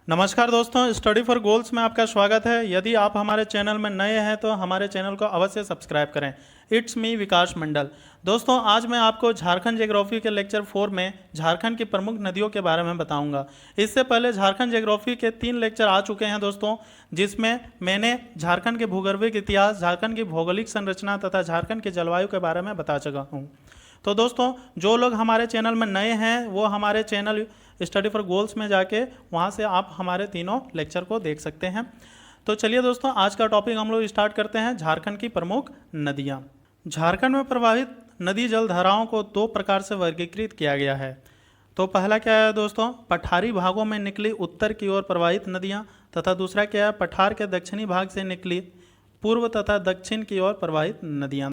नमस्कार दोस्तों, study for goals में आपका स्वागत है। यदि आप हमारे चैनल में नए हैं तो हमारे चैनल को अवश्य सब्सक्राइब करें। इट्स मी विकास मंडल। दोस्तों, आज मैं आपको झारखंड ज्योग्राफी के लेक्चर 4 में झारखंड की प्रमुख नदियों के बारे में बताऊंगा। इससे पहले झारखंड ज्योग्राफी के 3 लेक्चर आ चुके हैं दोस्तों, जिसमें मैंने झारखंड के भूगर्भिक इतिहास, झारखंड की भौगोलिक संरचना तथा झारखंड की जलवायु के बारे में बता चुका हूँ। तो दोस्तों, जो लोग हमारे चैनल में नए हैं वो हमारे चैनल स्टडी फॉर गोल्स में जाके वहाँ से आप हमारे तीनों लेक्चर को देख सकते हैं। तो चलिए दोस्तों, आज का टॉपिक हम लोग स्टार्ट करते हैं। झारखंड की प्रमुख नदियाँ। झारखंड में प्रवाहित नदी जल धाराओं को 2 प्रकार से वर्गीकृत किया गया है। तो पहला क्या है दोस्तों, पठारी भागों में निकली उत्तर की ओर प्रवाहित नदियाँ, तथा दूसरा क्या है, पठार के दक्षिणी भाग से निकली पूर्व तथा दक्षिण की ओर प्रवाहित नदियाँ।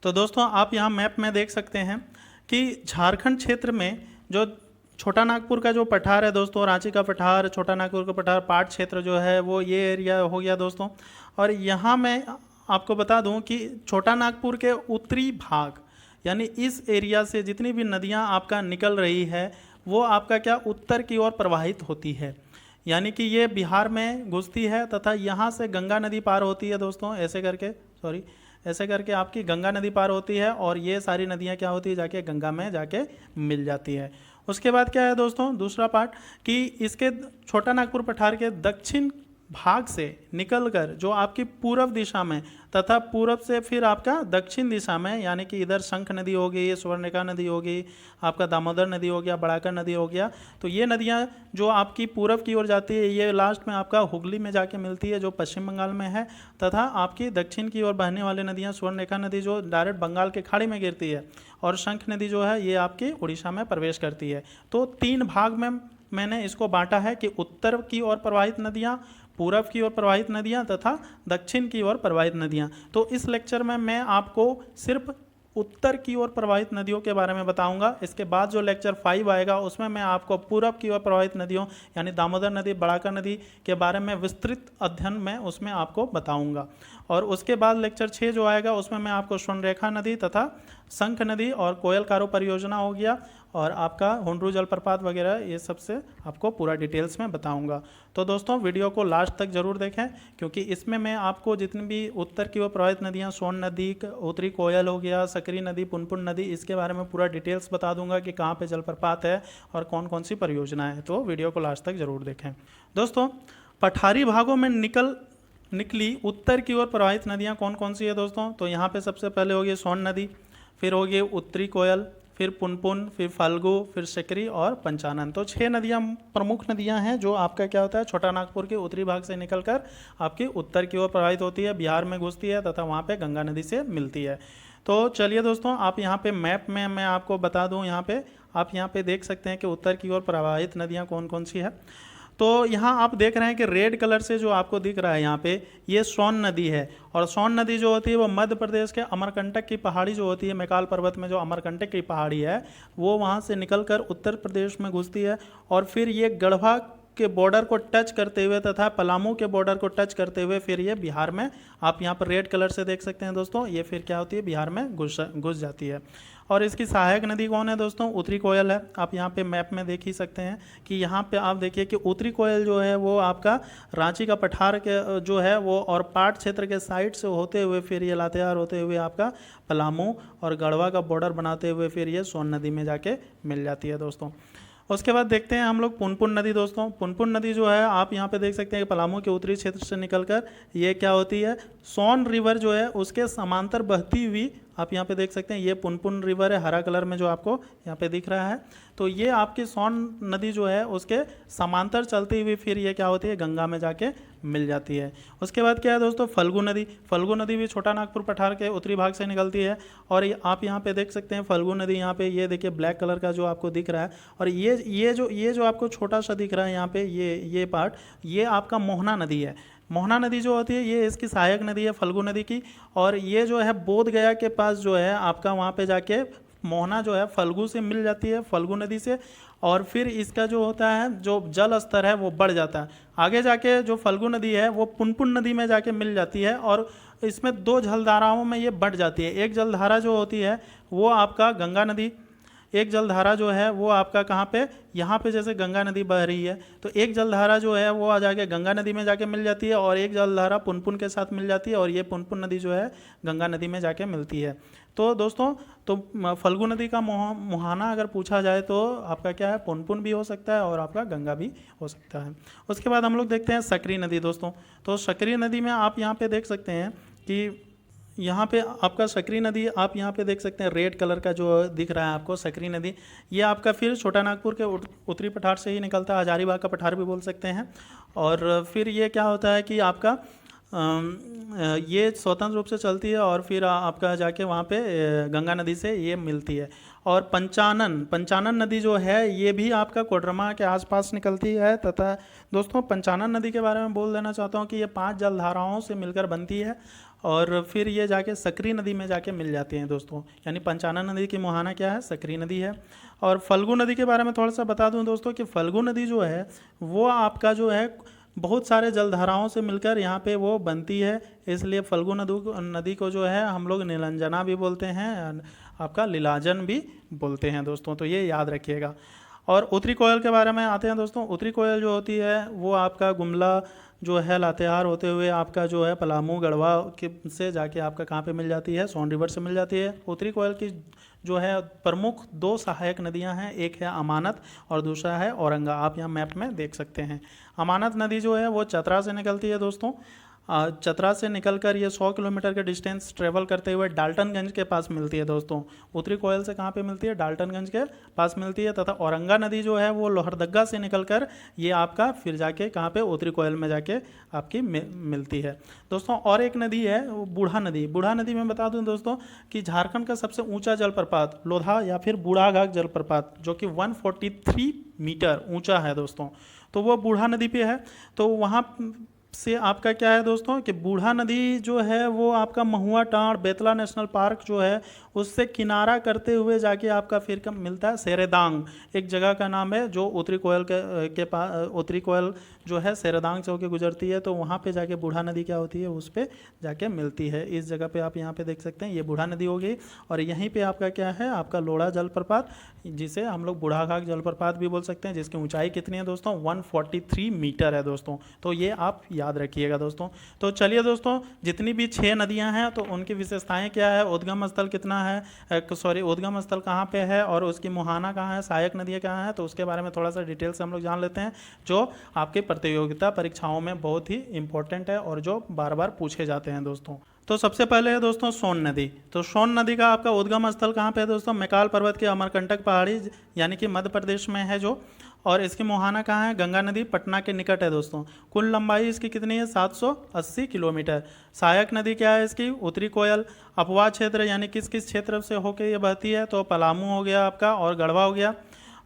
तो दोस्तों, आप यहाँ मैप में देख सकते हैं कि झारखंड क्षेत्र में जो छोटा नागपुर का जो पठार है दोस्तों, रांची का पठार, छोटा नागपुर का पठार, पाट क्षेत्र जो है वो ये एरिया हो गया दोस्तों। और यहाँ मैं आपको बता दूं कि छोटा नागपुर के उत्तरी भाग यानी इस एरिया से जितनी भी नदियाँ आपका निकल रही है वो आपका क्या उत्तर की ओर प्रवाहित होती है, यानी कि ये बिहार में घुसती है तथा यहाँ से गंगा नदी पार होती है दोस्तों, ऐसे करके आपकी गंगा नदी पार होती है और ये सारी नदियाँ क्या होती है, जाके गंगा में जाके मिल जाती है। उसके बाद क्या है दोस्तों, दूसरा पार्ट कि इसके छोटा नागपुर पठार के दक्षिण भाग से निकलकर जो आपकी पूर्व दिशा में तथा पूर्व से फिर आपका दक्षिण दिशा में, यानी कि इधर शंख नदी होगी, स्वर्णरेखा नदी होगी, आपका दामोदर नदी हो गया, बड़ाकर नदी हो गया। तो ये नदियाँ जो आपकी पूर्व की ओर जाती है ये लास्ट में आपका हुगली में जाके मिलती है जो पश्चिम बंगाल में है, तथा आपकी दक्षिण की ओर बहने वाली नदियाँ स्वर्णरेखा नदी जो डायरेक्ट बंगाल के खाड़ी में गिरती है, और शंख नदी जो है ये आपकी उड़ीसा में प्रवेश करती है। तो 3 भाग में मैंने इसको बांटा है कि उत्तर की ओर प्रवाहित नदियाँ, पूर्व की ओर प्रवाहित नदियाँ तथा दक्षिण की ओर प्रवाहित नदियाँ। तो इस लेक्चर में मैं आपको सिर्फ उत्तर की ओर प्रवाहित नदियों के बारे में बताऊंगा। इसके बाद जो लेक्चर 5 आएगा उसमें मैं आपको पूर्व की ओर प्रवाहित नदियों यानी दामोदर नदी, बड़ाकर नदी के बारे में विस्तृत अध्ययन में उसमें आपको बताऊंगा। और उसके बाद लेक्चर 6 जो आएगा उसमें मैं आपको स्वर्णरेखा नदी तथा शंख नदी और कोयल कारो परियोजना हो गया और आपका हुंडरू जलप्रपात वगैरह ये सबसे आपको पूरा डिटेल्स में बताऊंगा। तो दोस्तों, वीडियो को लास्ट तक जरूर देखें, क्योंकि इसमें मैं आपको जितनी भी उत्तर की ओर प्रवाहित नदियाँ, सोन नदी, उत्तरी कोयल हो गया, सकरी नदी, पुनपुन नदी, इसके बारे में पूरा डिटेल्स बता दूंगा कि कहाँ पे जलप्रपात है और कौन कौन सी परियोजना है। तो वीडियो को लास्ट तक जरूर देखें। दोस्तों, पठारी भागों में निकली उत्तर की ओर प्रवाहित नदियाँ कौन कौन सी है दोस्तों, तो यहाँ पे सबसे पहले होगी सोन नदी, फिर होगी उत्तरी कोयल, फिर पुनपुन, फिर फाल्गु, फिर सकरी और पंचानन। तो 6 नदियाँ प्रमुख नदियाँ हैं जो आपका क्या होता है, छोटा नागपुर के उत्तरी भाग से निकलकर आपकी उत्तर की ओर प्रवाहित होती है, बिहार में घुसती है तथा वहाँ पे गंगा नदी से मिलती है। तो चलिए दोस्तों, आप यहाँ पे मैप में मैं आपको बता दूँ, यहाँ पे आप यहाँ पे देख सकते हैं कि उत्तर की ओर प्रवाहित नदियाँ कौन कौन सी है। तो यहाँ आप देख रहे हैं कि रेड कलर से जो आपको दिख रहा है यहाँ पे, ये सोन नदी है। और सोन नदी जो होती है वो मध्य प्रदेश के अमरकंटक की पहाड़ी जो होती है, मैकाल पर्वत में जो अमरकंटक की पहाड़ी है वो वहाँ से निकलकर उत्तर प्रदेश में घुसती है और फिर ये गढ़वा के बॉर्डर को टच करते हुए तथा पलामू के बॉर्डर को टच करते हुए फिर ये बिहार में, आप यहाँ पर रेड कलर से देख सकते हैं दोस्तों, ये फिर क्या होती है, बिहार में घुस जाती है। और इसकी सहायक नदी कौन है दोस्तों, उत्तरी कोयल है। आप यहाँ पे मैप में देख ही सकते हैं कि यहाँ पे आप देखिए कि उत्तरी कोयल जो है वो आपका रांची का पठार के जो है वो और पाट क्षेत्र के साइड से होते हुए फिर ये लातेहार होते हुए आपका पलामू और गढ़वा का बॉर्डर बनाते हुए फिर ये सोन नदी में जाके मिल जाती है दोस्तों। उसके बाद देखते हैं हम लोग पुनपुन नदी। दोस्तों, पुनपुन नदी जो है आप यहाँ पे देख सकते हैं कि पलामू के उत्तरी क्षेत्र से निकलकर ये क्या होती है, सोन रिवर जो है उसके समांतर बहती हुई, आप यहाँ पे देख सकते हैं ये पुनपुन रिवर है, हरा कलर में जो आपको यहाँ पे दिख रहा है। तो ये आपकी सोन नदी जो है उसके समांतर चलती हुई फिर ये क्या होती है, गंगा में जाके मिल जाती है। उसके बाद क्या है दोस्तों, फल्गु नदी। फल्गु नदी भी छोटा नागपुर पठार के उत्तरी भाग से निकलती है और आप यहाँ पे देख सकते हैं फल्गु नदी, यहाँ पे ये देखिए ब्लैक कलर का जो आपको दिख रहा है, और ये जो आपको छोटा सा दिख रहा है यहाँ पे ये पार्ट, ये आपका मोहना नदी है। मोहना नदी जो होती है ये इसकी सहायक नदी है फल्गु नदी की, और ये जो है बोध गया के पास जो है आपका वहाँ पे जाके मोहना जो है फल्गु से मिल जाती है, फल्गु नदी से, और फिर इसका जो होता है जो जल स्तर है वो बढ़ जाता है। आगे जाके जो फल्गु नदी है वो पुनपुन नदी में जाके मिल जाती है और इसमें 2 जलधाराओं में ये बढ़ जाती है। एक जलधारा जो होती है वो आपका गंगा नदी एक जलधारा जो है वो आपका कहाँ पे, यहाँ पे जैसे गंगा नदी बह रही है तो एक जलधारा जो है वो आ जाके गंगा नदी में जाके मिल जाती है, और एक जलधारा पुनपुन के साथ मिल जाती है, और ये पुनपुन नदी जो है गंगा नदी में जाके मिलती है। तो दोस्तों तो फल्गु नदी का मुहाना अगर पूछा जाए तो आपका क्या है, पुनपुन भी हो सकता है और आपका गंगा भी हो सकता है। उसके बाद हम लोग देखते हैं सकरी नदी दोस्तों। तो सकरी नदी में आप यहाँ पे देख सकते हैं कि यहाँ पे आपका सकरी नदी, आप यहाँ पे देख सकते हैं रेड कलर का जो दिख रहा है आपको सकरी नदी, ये आपका फिर छोटा नागपुर के उत्तरी पठार से ही निकलता है, हजारीबाग का पठार भी बोल सकते हैं। और फिर ये क्या होता है कि आपका ये स्वतंत्र रूप से चलती है और फिर आपका जाके वहाँ पे गंगा नदी से ये मिलती है। और पंचानन नदी जो है ये भी आपका कोडरमा के आसपास निकलती है। तथा दोस्तों पंचानन नदी के बारे में बोल देना चाहता हूँ कि ये 5 जलधाराओं से मिलकर बनती है और फिर ये जाके सकरी नदी में जाके मिल जाती हैं दोस्तों। यानी पंचानन नदी की मुहाना क्या है, सकरी नदी है। और फल्गु नदी के बारे में थोड़ा सा बता दूं दोस्तों कि फल्गु नदी जो है वो आपका जो है बहुत सारे जलधाराओं से मिलकर यहाँ पे वो बनती है, इसलिए फल्गु नदी को जो है हम लोग नीलांजना भी बोलते हैं, आपका लीलाजन भी बोलते हैं दोस्तों, तो ये याद रखिएगा। और उत्तरी कोयल के बारे में आते हैं दोस्तों। उत्तरी कोयल जो होती है वो आपका गुमला जो है लातेहार होते हुए आपका जो है पलामू गढ़वा के से जाके आपका कहाँ पे मिल जाती है, सोन रिवर से मिल जाती है। उत्तरी कोयल की जो है प्रमुख 2 सहायक नदियां हैं, एक है अमानत और दूसरा है औरंगा, आप यहाँ मैप में देख सकते हैं। अमानत नदी जो है वो चतरा से निकलती है दोस्तों। चतरा से निकलकर ये 100 किलोमीटर के डिस्टेंस ट्रेवल करते हुए डाल्टनगंज के पास मिलती है दोस्तों। उत्तरी कोयल से कहाँ पे मिलती है, डाल्टनगंज के पास मिलती है। तथा औरंगा नदी जो है वो लोहरदग्गा से निकलकर ये आपका फिर जाके कहाँ पे, उत्तरी कोयल में जाके आपकी मिलती है दोस्तों। और एक नदी है वो बूढ़ा नदी। बूढ़ा नदी में बता दूं दोस्तों कि झारखंड का सबसे ऊंचा जलप्रपात लोधा या फिर बूढ़ाघाट जलप्रपात जो कि 143 मीटर ऊंचा है दोस्तों, तो वो बूढ़ा नदी पे है। तो वहाँ से आपका क्या है दोस्तों कि बूढ़ा नदी जो है वो आपका महुआ टाँड़ बेतला नेशनल पार्क जो है उससे किनारा करते हुए जाके आपका फिर कब मिलता है, सेरेदांग एक जगह का नाम है जो उत्तरी कोयल के पास, उत्तरी कोयल जो है सेरेदांग से होकर गुजरती है, तो वहाँ पे जाके बूढ़ा नदी क्या होती है उस पर जाके मिलती है। इस जगह पे आप यहाँ पे देख सकते हैं ये बूढ़ा नदी हो गई। और यहीं पे आपका क्या है, आपका लोड़ा जलप्रपात जिसे हम लोग बूढ़ाघाट जलप्रपात भी बोल सकते हैं, जिसकी ऊंचाई कितनी है दोस्तों, 143 मीटर है दोस्तों, तो ये आप याद रखिएगा दोस्तों। तो चलिए दोस्तों, जितनी भी 6 नदियां हैं तो उनकी विशेषताएं क्या है, उद्गम स्थल कितना है, सॉरी उद्गम स्थल कहाँ पे है और उसकी मुहाना कहाँ है, सहायक नदियाँ कहाँ हैं, तो उसके बारे में थोड़ा सा डिटेल से हम लोग जान लेते हैं, जो आपके प्रतियोगिता परीक्षाओं में बहुत ही इंपॉर्टेंट है और जो बार बार पूछे जाते हैं दोस्तों। तो सबसे पहले है दोस्तों सोन नदी। तो सोन नदी का आपका उद्गम स्थल कहाँ पे है दोस्तों, मैकाल पर्वत के अमरकंटक पहाड़ी यानी कि मध्य प्रदेश में है जो, और इसकी मुहाना कहाँ है, गंगा नदी पटना के निकट है दोस्तों। कुल लंबाई इसकी कितनी है, 780 किलोमीटर। सहायक नदी क्या है इसकी, उत्तरी कोयल। अपवाद क्षेत्र यानी किस किस क्षेत्र से होकर ये बहती है, तो पलामू हो गया आपका और गढ़वा हो गया।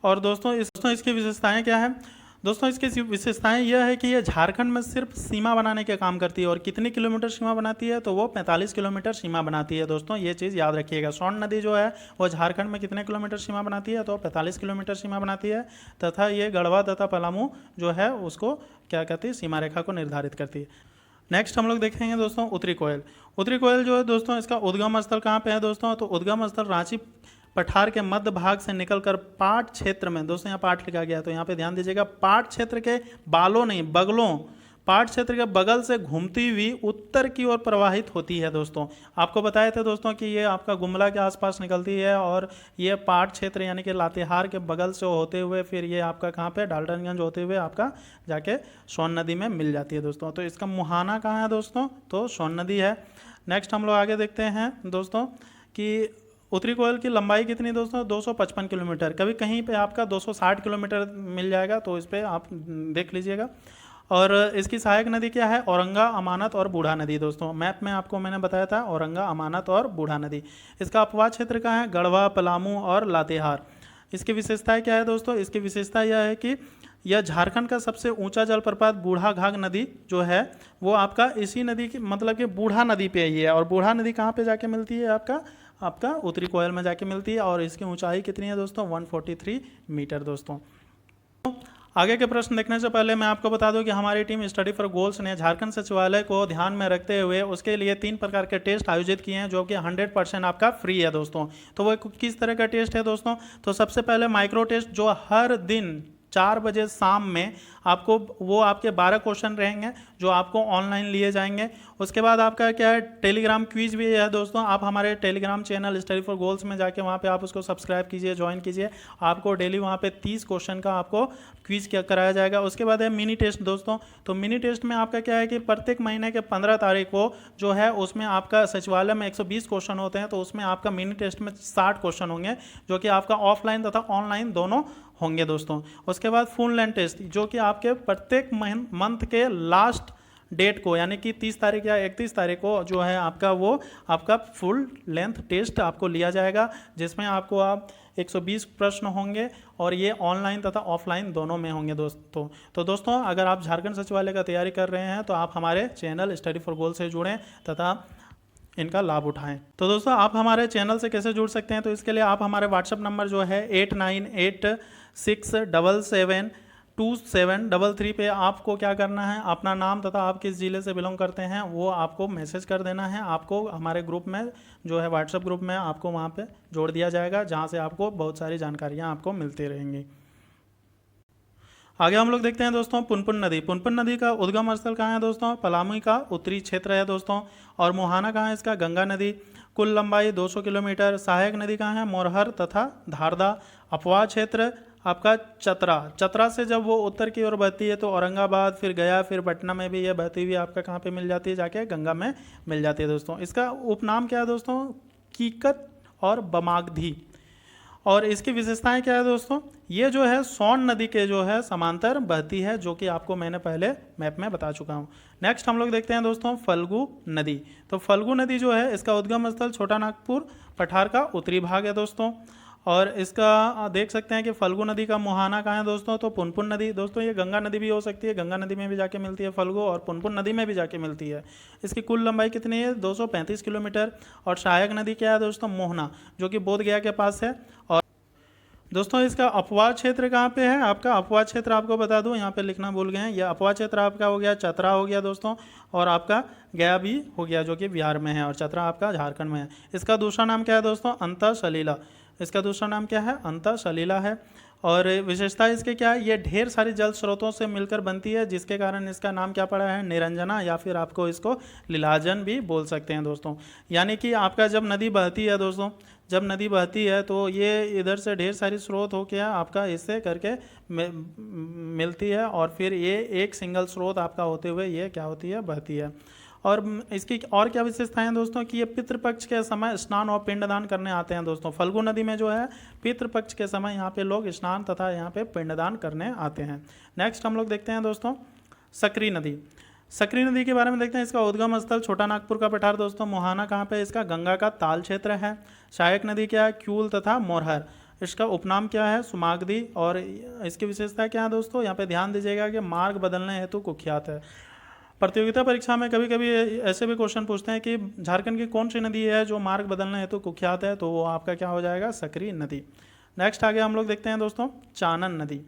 और दोस्तों इसकी विशेषताएं क्या है दोस्तों, इसकी विशेषताएं यह है कि ये झारखंड में सिर्फ सीमा बनाने का काम करती है। और कितनी किलोमीटर सीमा बनाती है, तो वो 45 किलोमीटर सीमा बनाती है दोस्तों, ये चीज़ याद रखिएगा। सोन नदी जो है वो झारखंड में कितने किलोमीटर सीमा बनाती है, तो 45 किलोमीटर सीमा बनाती है। तथा ये गढ़वा तथा पलामू जो है उसको क्या कहती है, सीमा रेखा को निर्धारित करती है। नेक्स्ट हम लोग देखेंगे दोस्तों उत्तरी कोयल। उत्तरी कोयल जो है दोस्तों इसका उद्गम स्थल कहाँ पे है दोस्तों, तो उद्गम स्थल रांची पठार के मध्य भाग से निकलकर पाट क्षेत्र में, दोस्तों यहाँ पाट लिखा गया तो यहाँ पे ध्यान दीजिएगा, पाट क्षेत्र के बालों नहीं बगलों, पाट क्षेत्र के बगल से घूमती हुई उत्तर की ओर प्रवाहित होती है दोस्तों। आपको बताए थे दोस्तों कि ये आपका गुमला के आसपास निकलती है और ये पाट क्षेत्र यानी कि लातेहार के बगल से होते हुए फिर ये आपका कहाँ पे, डाल्टनगंज होते हुए आपका जाके सोन नदी में मिल जाती है दोस्तों। तो इसका मुहाना कहाँ है दोस्तों, तो सोन नदी है। नेक्स्ट हम लोग आगे देखते हैं दोस्तों कि उत्तरी कोयल की लंबाई कितनी दोस्तों, 255 किलोमीटर। कभी कहीं पे आपका 260 किलोमीटर मिल जाएगा, तो इस पर आप देख लीजिएगा। और इसकी सहायक नदी क्या है, औरंगा, अमानत और बूढ़ा नदी दोस्तों। मैप में आपको मैंने बताया था औरंगा, अमानत और बूढ़ा नदी। इसका अपवाद क्षेत्र कहाँ है, गढ़वा, पलामू और लातेहार। इसकी विशेषताएं क्या है दोस्तों, इसकी विशेषता यह है कि यह झारखंड का सबसे ऊंचा जलप्रपात बूढ़ाघाट नदी जो है वो आपका इसी नदी की मतलब कि बूढ़ा नदी पे ही है। और बूढ़ा नदी कहाँ पे जाके मिलती है, आपका उत्तरी कोयल में जाके मिलती है। और इसकी ऊंचाई कितनी है दोस्तों, 143 मीटर दोस्तों। आगे के प्रश्न देखने से पहले मैं आपको बता दूं कि हमारी टीम स्टडी फॉर गोल्स ने झारखंड सचिवालय को ध्यान में रखते हुए उसके लिए 3 प्रकार के टेस्ट आयोजित किए हैं जो कि 100% आपका फ्री है दोस्तों। तो वो किस तरह का टेस्ट है दोस्तों? तो सबसे पहले माइक्रो टेस्ट जो हर दिन 4 बजे शाम में आपको, वो आपके 12 क्वेश्चन रहेंगे जो आपको ऑनलाइन लिए जाएंगे। उसके बाद आपका क्या है, टेलीग्राम क्विज भी है दोस्तों। आप हमारे Telegram channel study for goals में जाके वहाँ पे आप उसको सब्सक्राइब कीजिए, ज्वाइन कीजिए। आपको डेली वहाँ पे 30 क्वेश्चन का आपको क्विज क्या कराया जाएगा। उसके बाद है मिनी टेस्ट दोस्तों। तो मिनी टेस्ट में आपका क्या है कि प्रत्येक महीने के 15 तारीख को जो है उसमें आपका सचिवालय में 120 क्वेश्चन होते हैं, तो उसमें आपका मिनी टेस्ट में 60 क्वेश्चन होंगे जो कि आपका ऑफलाइन तथा ऑनलाइन दोनों होंगे दोस्तों। उसके बाद फुल लेंथ टेस्ट जो कि आपके प्रत्येक मंथ के लास्ट डेट को, यानी कि 30 तारीख या 31 तारीख को जो है आपका वो आपका फुल लेंथ टेस्ट आपको लिया जाएगा, जिसमें आपको 120 प्रश्न होंगे और ये ऑनलाइन तथा ऑफलाइन दोनों में होंगे दोस्तों। तो दोस्तों अगर आप झारखंड सचिवालय का तैयारी कर रहे हैं तो आप हमारे चैनल स्टडी फॉर गोल से जुड़ें तथा इनका लाभ उठाएं। तो दोस्तों आप हमारे चैनल से कैसे जुड़ सकते हैं? तो इसके लिए आप हमारे व्हाट्सएप नंबर जो है 8986772733 पे आपको क्या करना है, अपना नाम तथा आप किस जिले से बिलोंग करते हैं वो आपको मैसेज कर देना है। आपको हमारे ग्रुप में जो है व्हाट्सएप ग्रुप में आपको वहाँ पे जोड़ दिया जाएगा, जहाँ से आपको बहुत सारी जानकारियाँ आपको मिलती रहेंगी। आगे हम लोग देखते हैं दोस्तों पुनपुन नदी। पुनपुन नदी का उद्गम स्थल कहाँ है दोस्तों? पलामू का उत्तरी क्षेत्र है दोस्तों। और मुहाना कहाँ है इसका? गंगा नदी। कुल लंबाई 200 किलोमीटर। सहायक नदी कहाँ है? मोरहर तथा धारदा। अपवाह क्षेत्र आपका चतरा। चतरा से जब वो उत्तर की ओर बहती है तो औरंगाबाद, फिर गया, फिर पटना में भी ये बहती हुई आपका कहाँ पे मिल जाती है? जाके गंगा में मिल जाती है दोस्तों। इसका उपनाम क्या है दोस्तों? कीकत और बमागधी। और इसकी विशेषताएं क्या है दोस्तों? ये जो है सोन नदी के जो है समांतर बहती है, जो कि आपको मैंने पहले मैप में बता चुका हूँ। नेक्स्ट हम लोग देखते हैं दोस्तों फल्गु नदी। तो फल्गु नदी जो है इसका उद्गम स्थल छोटा नागपुर पठार का उत्तरी भाग है दोस्तों। और इसका देख सकते हैं कि फल्गु नदी का मुहाना कहाँ है दोस्तों? तो पुनपुन नदी। दोस्तों ये गंगा नदी भी हो सकती है, गंगा नदी में भी जाके मिलती है फल्गु, और पुनपुन नदी में भी जाके मिलती है। इसकी कुल लंबाई कितनी है? 235 किलोमीटर। और सहायक नदी क्या है दोस्तों? मोहना, जो कि बोध गया के पास है। और दोस्तों इसका अपवाह क्षेत्र कहाँ पे है? आपका अपवाह क्षेत्र आपको बता दूं, यहाँ पे लिखना भूल गए हैं। यह अपवाह क्षेत्र आपका हो गया चतरा हो गया दोस्तों, और आपका गया भी हो गया जो कि बिहार में है, और चतरा आपका झारखंड में है। इसका दूसरा नाम क्या है दोस्तों? अंतःसलीला। इसका दूसरा नाम क्या है? अंतःसलीला है। और विशेषता इसके क्या है? ये ढेर सारी जल स्रोतों से मिलकर बनती है, जिसके कारण इसका नाम क्या पड़ा है? निरंजना, या फिर आपको इसको लीलाजन भी बोल सकते हैं दोस्तों। यानी कि आपका जब नदी बहती है दोस्तों, जब नदी बहती है तो ये इधर से ढेर सारी स्रोत हो के आपका इससे करके मिलती है, और फिर ये एक सिंगल स्रोत आपका होते हुए ये क्या होती है? बहती है। और इसकी और क्या विशेषताएं हैं दोस्तों? कि ये पितृपक्ष के समय स्नान और पिंडदान करने आते हैं दोस्तों। फल्गु नदी में जो है पितृपक्ष के समय यहाँ पे लोग स्नान तथा यहाँ पे पिंडदान करने आते हैं। नेक्स्ट हम लोग देखते हैं दोस्तों सकरी नदी। सकरी नदी के बारे में देखते हैं। इसका उद्गम स्थल छोटा नागपुर का पठार दोस्तों। मुहाना कहाँ पे? इसका गंगा का ताल क्षेत्र है। सहायक नदी क्या है? क्यूल तथा मोरहर। इसका उपनाम क्या है? सुमागधी। और इसकी विशेषता क्या है दोस्तों? यहाँ पे ध्यान दीजिएगा कि मार्ग बदलने हेतु कुख्यात है। प्रतियोगिता परीक्षा में कभी कभी ऐसे भी क्वेश्चन पूछते हैं कि झारखंड की कौन सी नदी है जो मार्ग बदलने हेतु कुख्यात है? तो वो आपका क्या हो जाएगा? सकरी नदी। नेक्स्ट आगे हम लोग देखते हैं दोस्तों चानन नदी।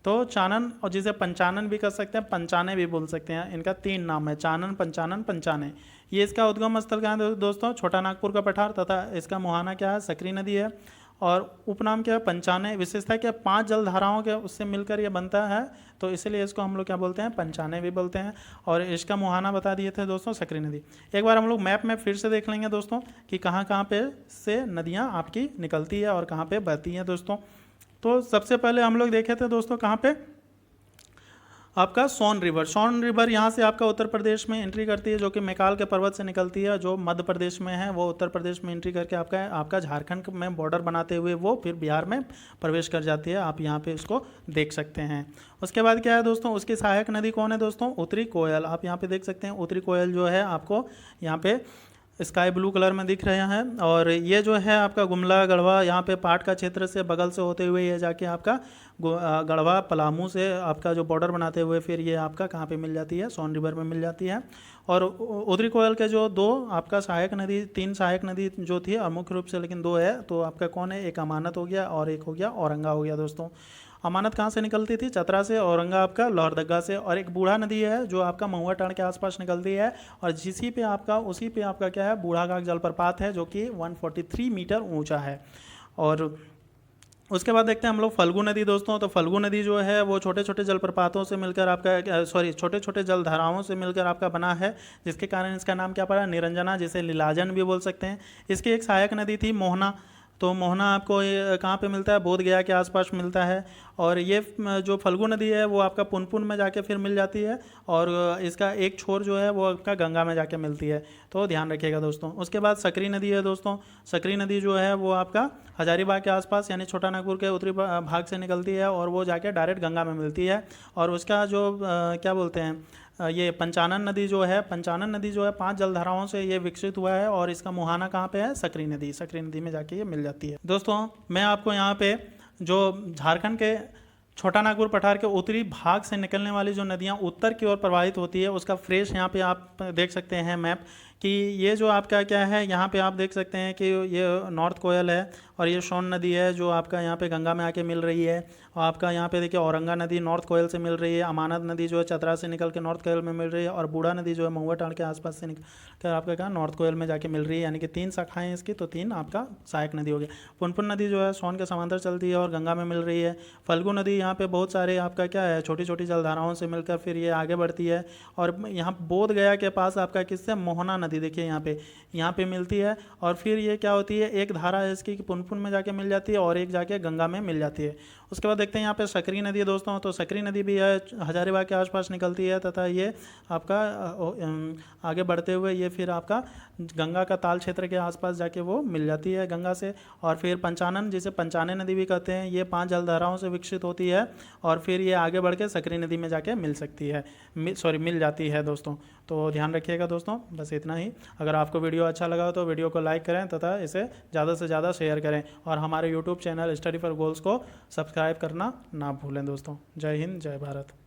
तो चानन, और जिसे पंचानन भी कर सकते हैं, पंचाने भी बोल सकते हैं, इनका 3 नाम है, चानन, पंचानन, पंचाने। ये इसका उद्गम स्थल कहाँ है दोस्तों? छोटा नागपुर का पठार, तथा इसका मुहाना क्या है? सकरी नदी है। और उपनाम क्या है? पंचाने। विशेषता क्या? 5 जलधाराओं के उससे मिलकर ये बनता है, तो इसलिए इसको हम लोग क्या बोलते हैं? पंचाने भी बोलते हैं। और इसका मुहाना बता दिए थे दोस्तों सकरी नदी। एक बार हम लोग मैप में फिर से देख लेंगे दोस्तों कि कहाँ कहाँ पे से नदियाँ आपकी निकलती है और कहाँ पे बहती हैं दोस्तों। तो सबसे पहले हम लोग देखे थे दोस्तों कहाँ पे? आपका सोन रिवर। सोन रिवर यहाँ से आपका उत्तर प्रदेश में एंट्री करती है, जो कि मैकाल के पर्वत से निकलती है, जो मध्य प्रदेश में है, वो उत्तर प्रदेश में एंट्री करके आपका झारखंड में बॉर्डर बनाते हुए वो फिर बिहार में प्रवेश कर जाती है। आप यहाँ पे इसको देख सकते हैं। उसके बाद क्या है दोस्तों? उसकी सहायक नदी कौन है दोस्तों? उत्तरी कोयल। आप यहाँ पे देख सकते हैं उत्तरी कोयल जो है आपको यहाँ पे स्काई ब्लू कलर में दिख रहे हैं। और ये जो है आपका गुमला, गढ़वा, यहाँ पे पाट का क्षेत्र से बगल से होते हुए ये जाके आपका गढ़वा, पलामू से आपका जो बॉर्डर बनाते हुए फिर ये आपका कहाँ पे मिल जाती है? सोन रिवर में मिल जाती है। और उत्तरी कोयल के जो 2 आपका सहायक नदी, 3 सहायक नदी जो थी, और मुख्य रूप से लेकिन 2 है, तो आपका कौन है? एक अमानत हो गया और एक हो गया औरंगा हो गया दोस्तों। अमानत कहाँ से निकलती थी? चतरा से, औरंगा आपका लोहरदगा से। और एक बूढ़ा नदी है जो आपका महुआ टांड़ के आसपास निकलती है, और उसी पे आपका क्या है, बूढ़ाघाट जलप्रपात है जो कि 143 मीटर ऊंचा है। और उसके बाद देखते हैं हम लोग फल्गु नदी दोस्तों। तो फल्गु नदी जो है वो छोटे छोटे जलप्रपातों से मिलकर आपका छोटे छोटे जलधाराओं से मिलकर आपका बना है, जिसके कारण इसका नाम क्या पड़ा? निरंजना, जिसे लीलाजन भी बोल सकते हैं। इसकी एक सहायक नदी थी मोहना। तो मोहना आपको ये कहाँ पे मिलता है? बोध गया के आसपास मिलता है। और ये जो फल्गु नदी है वो आपका पुनपुन में जाके फिर मिल जाती है, और इसका एक छोर जो है वो आपका गंगा में जाके मिलती है, तो ध्यान रखिएगा दोस्तों। उसके बाद सकरी नदी है दोस्तों। सकरी नदी जो है वो आपका हजारीबाग के आसपास यानी छोटा नागपुर के उत्तरी भाग से निकलती है, और वो जाके डायरेक्ट गंगा में मिलती है। और उसका जो क्या बोलते हैं, ये पंचानन नदी जो है, पंचानन नदी जो है 5 जलधाराओं से ये विकसित हुआ है, और इसका मुहाना कहाँ पे है? सकरी नदी। सकरी नदी में जाके ये मिल जाती है। दोस्तों मैं आपको यहाँ पे जो झारखंड के छोटा नागपुर पठार के उत्तरी भाग से निकलने वाली जो नदियाँ उत्तर की ओर प्रवाहित होती है उसका फ्रेश यहाँ पे आप देख सकते हैं मैप, कि ये जो आपका क्या है, यहाँ पे आप देख सकते हैं कि ये नॉर्थ कोयल है, और ये सोन नदी है जो आपका यहाँ पे गंगा में आके मिल रही है। और आपका यहाँ पे देखिए औरंगा नदी नॉर्थ कोयल से मिल रही है, अमानत नदी जो है चतरा से निकल के नॉर्थ कोयल में मिल रही है, और बूढ़ा नदी जो है महुआ टांड़ के आसपास से निकल कर आपका क्या नॉर्थ कोयल में जाके मिल रही है। यानी कि 3 शाखाएँ इसकी, तो 3 आपका सहायक नदी हो गया। पुनपुन नदी जो है सोन के समांतर चलती है और गंगा में मिल रही है। फल्गु नदी यहाँ पे बहुत सारे आपका क्या है, छोटी छोटी जलधाराओं से मिलकर फिर ये आगे बढ़ती है, और यहाँ बोध गया के पास आपका किससे? मोहना नदी देखिए यहाँ पे मिलती है। और फिर ये क्या होती है, एक धारा है इसकी पुनपुन में जाके मिल जाती है, और एक जाके गंगा में मिल जाती है। उसके बाद देखते हैं यहाँ पे सकरी नदी है दोस्तों। तो सकरी नदी भी है, हजारीबाग के आसपास निकलती है, तथा ये आपका आगे बढ़ते हुए ये फिर आपका गंगा का ताल क्षेत्र के आसपास जाके वो मिल जाती है गंगा से। और फिर पंचानन, जिसे पंचाने नदी भी कहते हैं, ये 5 जलधाराओं से विकसित होती है, और फिर ये आगे बढ़ के सकरी नदी में जाके मिल जाती है दोस्तों। तो ध्यान रखिएगा दोस्तों, बस इतना ही। अगर आपको वीडियो अच्छा लगा तो वीडियो को लाइक करें तथा इसे ज़्यादा से ज़्यादा शेयर करें, और हमारे YouTube channel study for goals को सब्सक्राइब करना ना भूलें दोस्तों। जय हिंद, जय भारत।